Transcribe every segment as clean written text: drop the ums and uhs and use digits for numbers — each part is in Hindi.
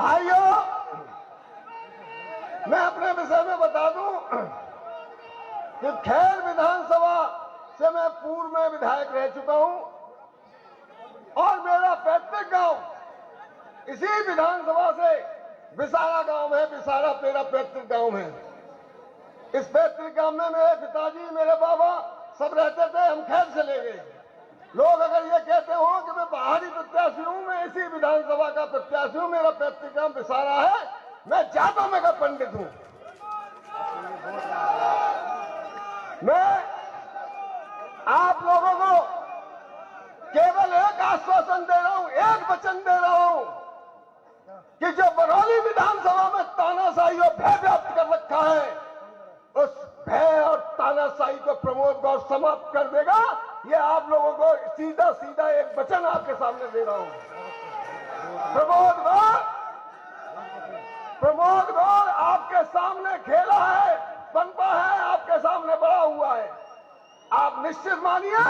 भाइयों, मैं अपने विषय में बता दूं कि खैर विधानसभा से मैं पूर्व में विधायक रह चुका हूं और मेरा पैतृक गांव इसी विधानसभा से विसारा गांव है। विसारा मेरा पैतृक गांव है। इस पैतृक गांव में मेरे पिताजी, मेरे बाबा सब रहते थे। हम खैर चले गए। लोग अगर ये कहते हो कि मैं बाहरी प्रत्याशी हूं, मैं इसी विधानसभा का प्रत्याशी हूं। मेरा पैतृक गांव विसारा है। मैं जातों में का पंडित हूं। मैं आप लोगों को केवल एक आश्वासन दे रहा हूं, एक वचन दे रहा हूं कि जो बरौली विधानसभा में तानाशाही और भय व्याप्त कर रखा है, उस भय और तानाशाही को प्रमोद गौर समाप्त कर देगा। ये आप लोगों को सीधा सीधा एक वचन आपके सामने दे रहा हूं। प्रमोद गौर आपके सामने खेला है, बनता है, आपके सामने बड़ा हुआ है। आप निश्चित मानिए,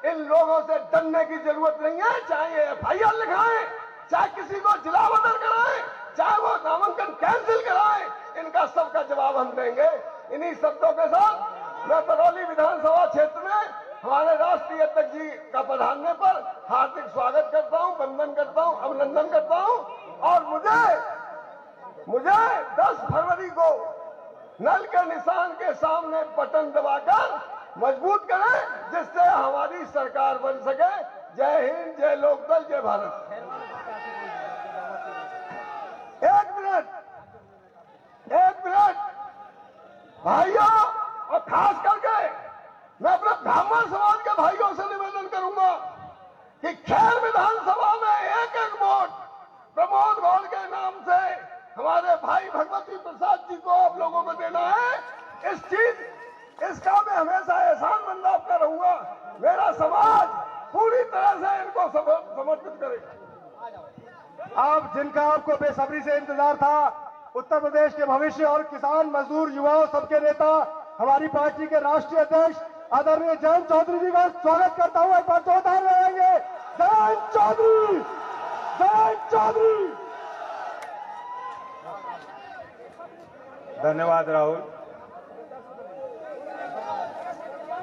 इन लोगों से डरने की जरूरत नहीं है। चाहे ये एफआईआर लिखाएं, चाहे किसी को जिला बदल कराएं, चाहे वो नामांकन कैंसिल कराएं, इनका सबका जवाब हम देंगे। इन्हीं शब्दों के साथ मैं बरौली विधानसभा क्षेत्र में हमारे राष्ट्रीय अध्यक्ष जी का पधारने पर हार्दिक स्वागत करता हूं, वंदन करता हूं, अभिनंदन करता हूं। और मुझे 10 फरवरी को नल के निशान के सामने बटन दबाकर मजबूत करें, जिससे हमारी सरकार बन सके। जय हिंद, जय लोकदल, जय भारत। एक मिनट भाइयों, और खास करके मैं अपने ब्राह्मण समाज के भाइयों से निवेदन करूंगा कि खैर विधानसभा में एक एक वोट प्रमोद गौड़ के नाम से हमारे भाई भगवती प्रसाद जी को आप लोगों को देना है। इसका मैं हमेशा एहसान मंदाब का रहूंगा। मेरा समाज पूरी तरह से इनको समर्पित करेगा। आप जिनका आपको बेसब्री से इंतजार था, उत्तर प्रदेश के भविष्य और किसान, मजदूर, युवाओं सबके नेता, हमारी पार्टी के राष्ट्रीय अध्यक्ष आदरणीय जयंत चौधरी जी का स्वागत करता हूं। एक बार जोरदार रहेंगे। जयंत चौधरी, जयंत चौधरी। धन्यवाद राहुल।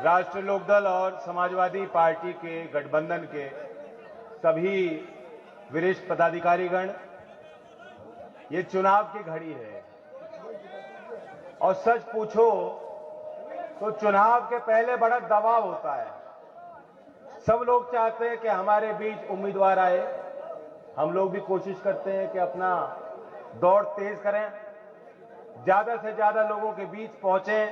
राष्ट्रीय लोकदल और समाजवादी पार्टी के गठबंधन के सभी वरिष्ठ पदाधिकारीगण, ये चुनाव की घड़ी है और सच पूछो तो चुनाव के पहले बड़ा दबाव होता है। सब लोग चाहते हैं कि हमारे बीच उम्मीदवार आए। हम लोग भी कोशिश करते हैं कि अपना दौड़ तेज करें, ज्यादा से ज्यादा लोगों के बीच पहुंचे,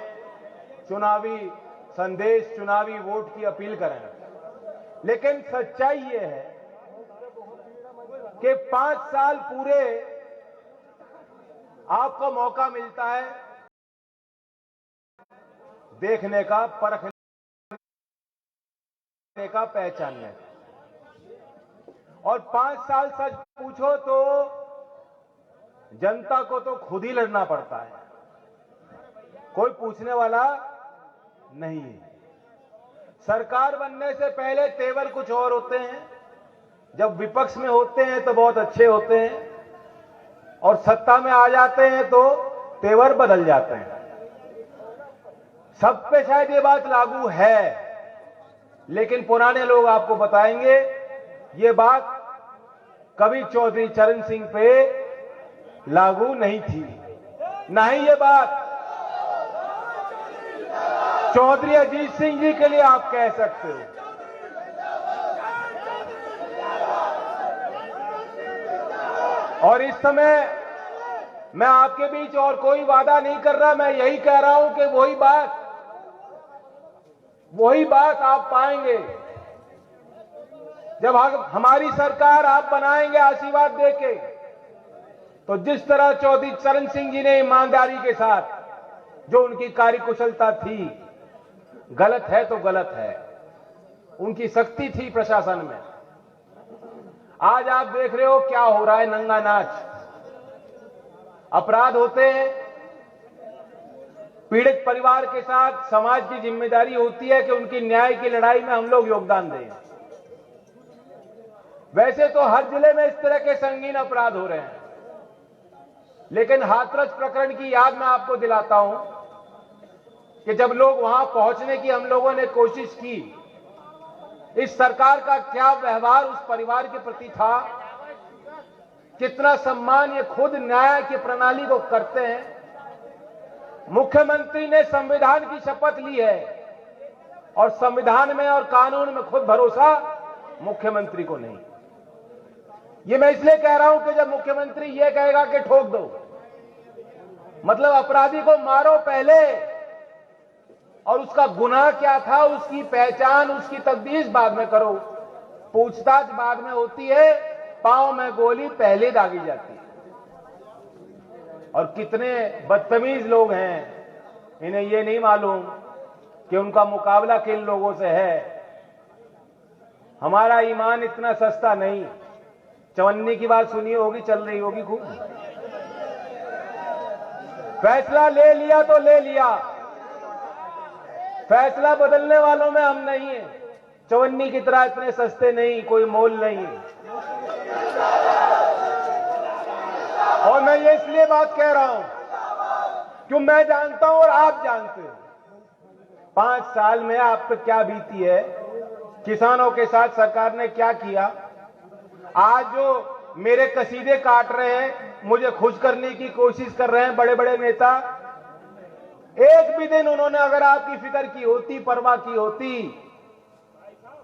चुनावी संदेश, चुनावी वोट की अपील करें। लेकिन सच्चाई ये है कि 5 साल पूरे आपको मौका मिलता है देखने का, परखने का, पहचानने का। और 5 साल सच पूछो तो जनता को तो खुद ही लड़ना पड़ता है, कोई पूछने वाला नहीं है। सरकार बनने से पहले तेवर कुछ और होते हैं, जब विपक्ष में होते हैं तो बहुत अच्छे होते हैं और सत्ता में आ जाते हैं तो तेवर बदल जाते हैं। सब पे शायद ये बात लागू है, लेकिन पुराने लोग आपको बताएंगे ये बात कभी चौधरी चरण सिंह पे लागू नहीं थी। ना ही ये बात चौधरी अजीत सिंह जी के लिए आप कह सकते हो। और इस समय मैं आपके बीच और कोई वादा नहीं कर रहा, मैं यही कह रहा हूं कि वही बात आप पाएंगे जब हमारी सरकार आप बनाएंगे आशीर्वाद देके। तो जिस तरह चौधरी चरण सिंह जी ने ईमानदारी के साथ जो उनकी कार्यकुशलता थी, गलत है तो गलत है, उनकी शक्ति थी प्रशासन में। आज आप देख रहे हो क्या हो रहा है, नंगा नाच। अपराध होते हैं, पीड़ित परिवार के साथ समाज की जिम्मेदारी होती है कि उनकी न्याय की लड़ाई में हम लोग योगदान दें। वैसे तो हर जिले में इस तरह के संगीन अपराध हो रहे हैं, लेकिन हाथरस प्रकरण की याद मैं आपको दिलाता हूं कि जब लोग वहां पहुंचने की हम लोगों ने कोशिश की, इस सरकार का क्या व्यवहार उस परिवार के प्रति था, कितना सम्मान ये खुद न्याय की प्रणाली को करते हैं। मुख्यमंत्री ने संविधान की शपथ ली है और संविधान में और कानून में खुद भरोसा मुख्यमंत्री को नहीं। ये मैं इसलिए कह रहा हूं कि जब मुख्यमंत्री ये कहेगा कि ठोक दो, मतलब अपराधी को मारो पहले और उसका गुनाह क्या था उसकी पहचान, उसकी तफ्तीश बाद में करो, पूछताछ बाद में होती है, पांव में गोली पहले दागी जाती है। और कितने बदतमीज लोग हैं, इन्हें ये नहीं मालूम कि उनका मुकाबला किन लोगों से है। हमारा ईमान इतना सस्ता नहीं। चवन्नी की बात सुनी होगी, चल रही होगी खूब। फैसला ले लिया तो ले लिया, फैसला बदलने वालों में हम नहीं है। चवन्नी की तरह इतने सस्ते नहीं, कोई मोल नहीं। और मैं ये इसलिए बात कह रहा हूं क्यों मैं जानता हूं और आप जानते हैं 5 साल में आप पे क्या बीती है, किसानों के साथ सरकार ने क्या किया। आज जो मेरे कसीदे काट रहे हैं, मुझे खुश करने की कोशिश कर रहे हैं बड़े बड़े नेता, एक भी दिन उन्होंने अगर आपकी फिक्र की होती, परवाह की होती,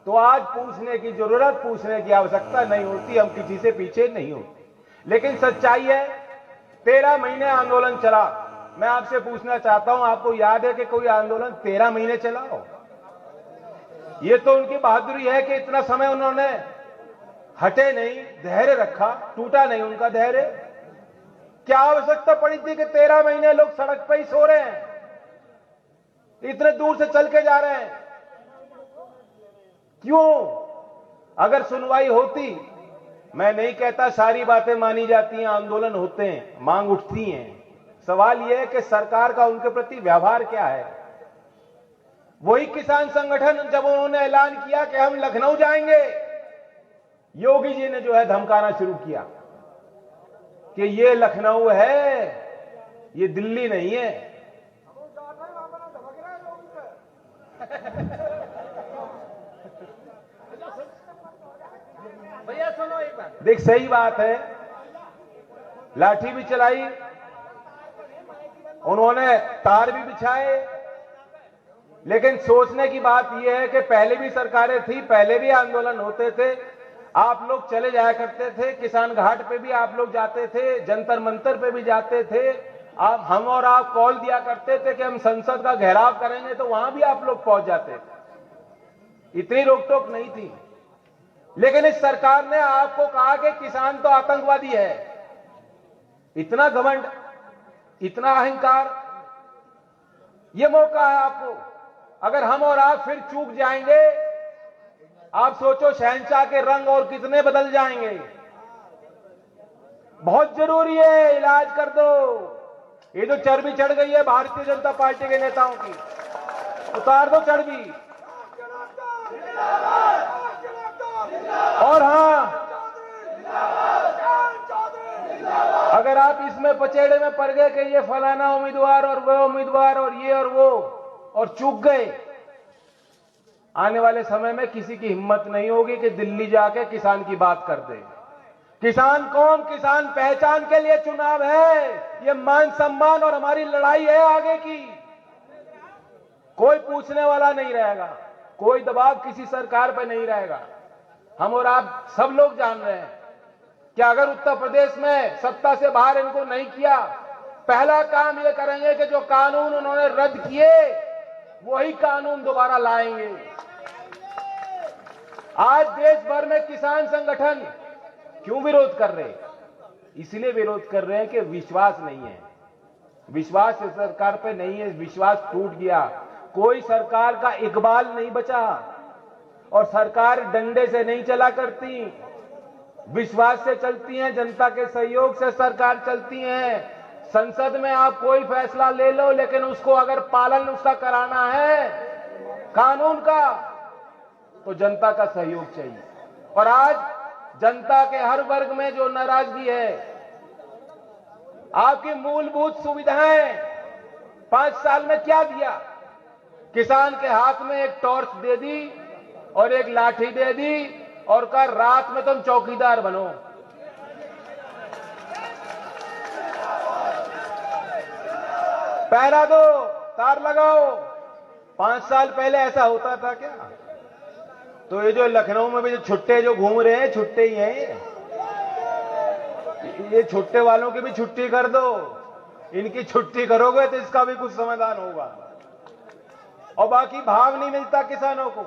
तो आज पूछने की जरूरत, पूछने की आवश्यकता नहीं होती, हम किसी से पीछे नहीं होते। लेकिन सच्चाई है 13 महीने आंदोलन चला। मैं आपसे पूछना चाहता हूं, आपको याद है कि कोई आंदोलन 13 महीने चला हो? ये तो उनकी बहादुरी है कि इतना समय उन्होंने हटे नहीं, धैर्य रखा, टूटा नहीं उनका धैर्य। क्या आवश्यकता पड़ी थी कि 13 महीने लोग सड़क पर ही सो रहे हैं, इतने दूर से चल के जा रहे हैं? क्यों? अगर सुनवाई होती, मैं नहीं कहता सारी बातें मानी जाती हैं, आंदोलन होते हैं, मांग उठती हैं, सवाल यह है कि सरकार का उनके प्रति व्यवहार क्या है। वही किसान संगठन जब उन्होंने ऐलान किया कि हम लखनऊ जाएंगे, योगी जी ने जो है धमकाना शुरू किया कि ये लखनऊ है, ये दिल्ली नहीं है। भैया सुनो एक बात, देख सही बात है, लाठी भी चलाई उन्होंने, तार भी बिछाए, लेकिन सोचने की बात यह है कि पहले भी सरकारें थी, पहले भी आंदोलन होते थे, आप लोग चले जाया करते थे, किसान घाट पे भी आप लोग जाते थे, जंतर मंतर पे भी जाते थे, आप हम और आप कॉल दिया करते थे कि हम संसद का घेराव करेंगे, तो वहां भी आप लोग पहुंच जाते थे, इतनी रोकटोक नहीं थी। लेकिन इस सरकार ने आपको कहा कि किसान तो आतंकवादी है। इतना घमंड, इतना अहंकार, ये मौका है आपको। अगर हम और आप फिर चूक जाएंगे, आप सोचो शहंशाह के रंग और कितने बदल जाएंगे। बहुत जरूरी है, इलाज कर दो। ये जो चर्बी चढ़ गई है भारतीय जनता पार्टी के नेताओं की, उतार दो चर्बी। और हां, अगर आप इसमें पचेड़े में पड़ गए कि ये फलाना उम्मीदवार और वो उम्मीदवार और ये और वो, और चूक गए, आने वाले समय में किसी की हिम्मत नहीं होगी कि दिल्ली जाके किसान की बात कर दे। किसान कौन, किसान पहचान के लिए चुनाव है, ये मान सम्मान और हमारी लड़ाई है आगे की। कोई पूछने वाला नहीं रहेगा, कोई दबाव किसी सरकार पर नहीं रहेगा। हम और आप सब लोग जान रहे हैं कि अगर उत्तर प्रदेश में सत्ता से बाहर इनको नहीं किया, पहला काम ये करेंगे कि जो कानून उन्होंने रद्द किए वही कानून दोबारा लाएंगे। आज देश भर में किसान संगठन क्यों विरोध कर रहे हैं? इसलिए विरोध कर रहे हैं कि विश्वास नहीं है, विश्वास इस सरकार पे नहीं है, विश्वास टूट गया। कोई सरकार का इकबाल नहीं बचा, और सरकार डंडे से नहीं चला करती, विश्वास से चलती हैं, जनता के सहयोग से सरकार चलती है। संसद में आप कोई फैसला ले लो, लेकिन उसको अगर पालन उसका कराना है कानून का, तो जनता का सहयोग चाहिए। और आज जनता के हर वर्ग में जो नाराजगी है, आपकी मूलभूत सुविधाएं 5 साल में क्या दिया? किसान के हाथ में एक टॉर्च दे दी और एक लाठी दे दी और कहा रात में तुम चौकीदार बनो। पहरा दो, तार लगाओ। 5 साल पहले ऐसा होता था क्या? तो ये जो लखनऊ में भी जो छुट्टे जो घूम रहे हैं, छुट्टे ही हैं। ये छुट्टे वालों की भी छुट्टी कर दो। इनकी छुट्टी करोगे तो इसका भी कुछ समाधान होगा। और बाकी भाव नहीं मिलता किसानों को।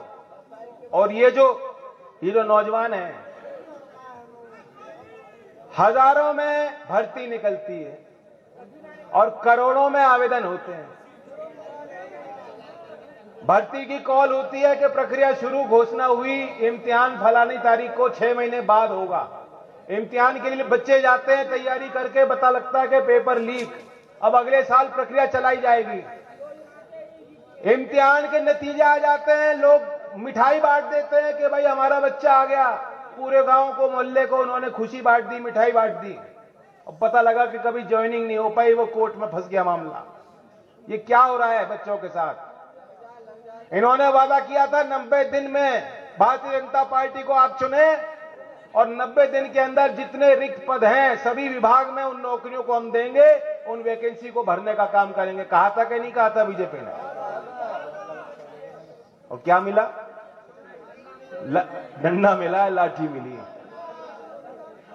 और ये जो नौजवान हैं, हजारों में भर्ती निकलती है और करोड़ों में आवेदन होते हैं। भर्ती की कॉल होती है कि प्रक्रिया शुरू, घोषणा हुई, इम्तिहान फलानी तारीख को 6 महीने बाद होगा। इम्तिहान के लिए बच्चे जाते हैं तैयारी करके, पता लगता है कि पेपर लीक, अब अगले साल प्रक्रिया चलाई जाएगी। इम्तिहान के नतीजे आ जाते हैं, लोग मिठाई बांट देते हैं कि भाई हमारा बच्चा आ गया। पूरे गांव को, मोहल्ले को उन्होंने खुशी बांट दी, मिठाई बांट दी। अब पता लगा कि कभी ज्वाइनिंग नहीं हो पाई, वो कोर्ट में फंस गया मामला। ये क्या हो रहा है बच्चों के साथ? इन्होंने वादा किया था 90 दिन में भारतीय जनता पार्टी को आप चुने और 90 दिन के अंदर जितने रिक्त पद हैं सभी विभाग में उन नौकरियों को हम देंगे, उन वैकेंसी को भरने का काम करेंगे। कहा था कि नहीं कहा था बीजेपी ने? और क्या मिला? डंडा मिला, लाठी मिली।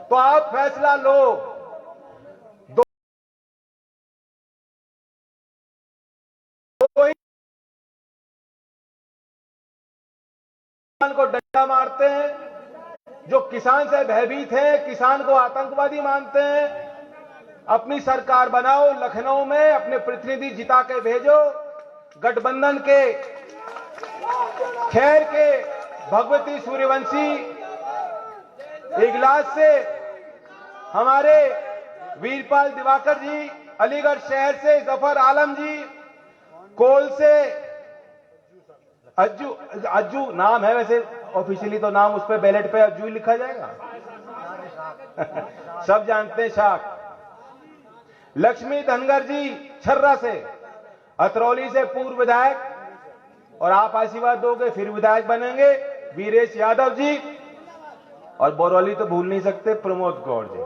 तो आप फैसला लो। किसान को डंडा मारते हैं, जो किसान से भयभीत हैं, किसान को आतंकवादी मानते हैं। अपनी सरकार बनाओ, लखनऊ में अपने प्रतिनिधि जिता के भेजो। गठबंधन के खैर के भगवती सूर्यवंशी, इगलास से हमारे वीरपाल दिवाकर जी, अलीगढ़ शहर से जफर आलम जी, कोल से अज्जू नाम है, वैसे ऑफिशियली तो नाम उस पे बैलेट पे अज्जू लिखा जाएगा। सब जानते हैं शाख। लक्ष्मी धनगर जी छर्रा से, अतरौली से पूर्व विधायक, और आप आशीर्वाद दोगे फिर विधायक बनेंगे, वीरेश यादव जी, और बरौली तो भूल नहीं सकते प्रमोद गौड़ जी।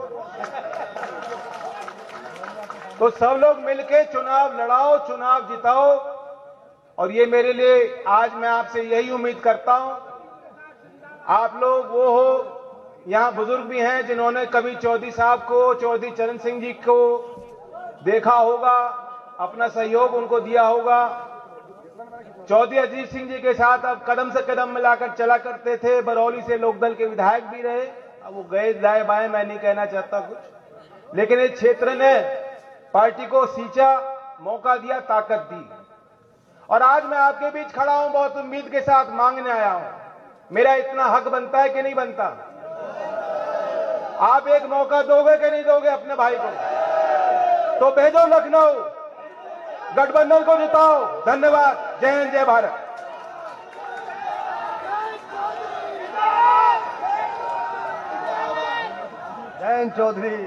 तो सब लोग मिलके चुनाव लड़ाओ, चुनाव जिताओ। और ये मेरे लिए आज मैं आपसे यही उम्मीद करता हूं, आप लोग वो हो, यहां बुजुर्ग भी हैं जिन्होंने कभी चौधरी साहब को, चौधरी चरण सिंह जी को देखा होगा, अपना सहयोग उनको दिया होगा। चौधरी अजीत सिंह जी के साथ अब कदम से कदम मिलाकर चला करते थे। बरौली से लोकदल के विधायक भी रहे। अब वो गए दाएं बाएं, मैं नहीं कहना चाहता कुछ, लेकिन इस क्षेत्र ने पार्टी को सींचा, मौका दिया, ताकत दी। और आज मैं आपके बीच खड़ा हूं, बहुत उम्मीद के साथ मांगने आया हूं। मेरा इतना हक बनता है कि नहीं बनता? आप एक मौका दोगे कि नहीं दोगे अपने भाई को? तो भेजो लखनऊ, गठबंधन को जिताओ। धन्यवाद। जय हिंद, जय भारत। जयंत चौधरी।